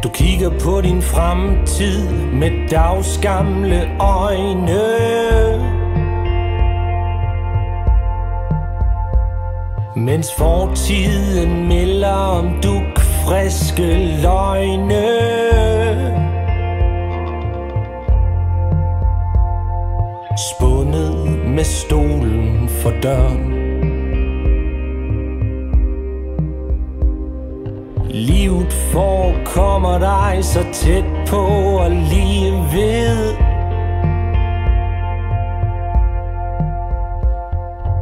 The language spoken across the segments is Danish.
Du kigger på din fremtid med dagsgamle øjne, mens fortiden melder om dugfriske løgne. Spundet med stolen for døren. Livet forekommer dig så tæt på og lige ved,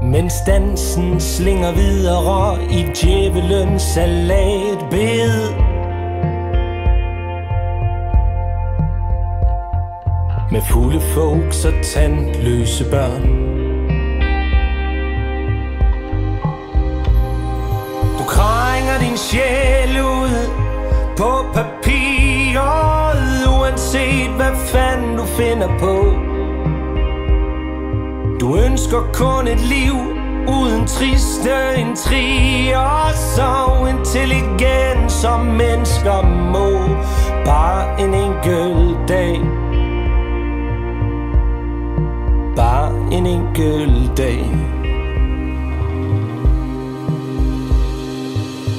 mens dansen slinger videre i djævelens salatbed. Med fulde folks og tandløse børn. Du krænger din sjæl ud på papiret, uanset hvad fanden du finder på. Du ønsker kun et liv uden triste intriger, så intelligent som mennesker må. Bare en enkelt dag, bare en enkelt dag.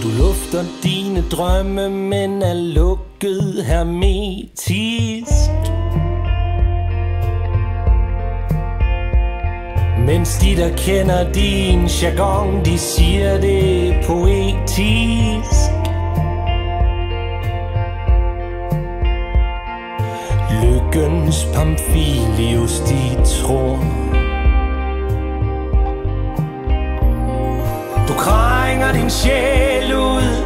Du lufter dine drømme, men er lukket hermetisk, mens de der kender din jargon, de siger det er poetisk. Lykkens Pamphilius, de tror. Du krænger din sjæl ud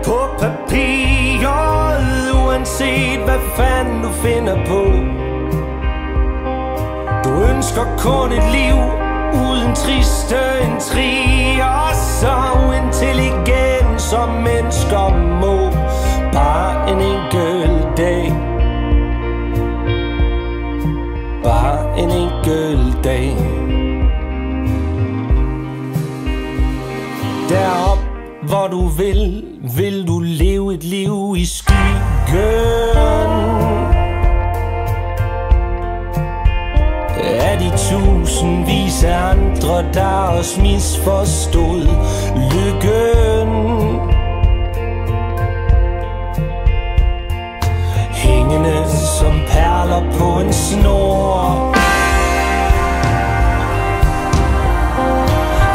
på papiret, uanset hvad fanden du finder på. Du ønsker kun et liv uden triste intriger, så intelligent som mennesker må. Bare en enkelt dag, bare en enkelt dag. Derop hvor du vil du leve et liv i skyggen af de tusindvis af andre, der også misforstod lykken. Hængende som perler på en snor.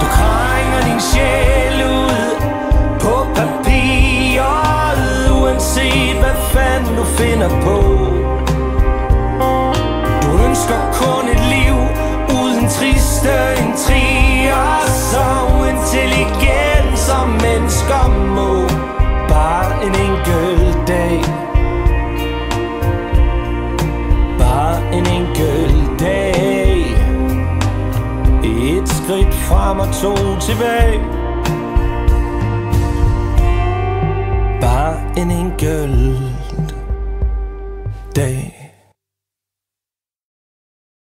Du krænger din sjæl ud på papiret, uanset hvad fanden du finder på. Du ønsker kun et liv uden triste intriger, så intelligent som mennesker må. Bare en enkelt dag, bare en enkelt dag. Et skridt frem og to tilbage. Bare en enkelt dag.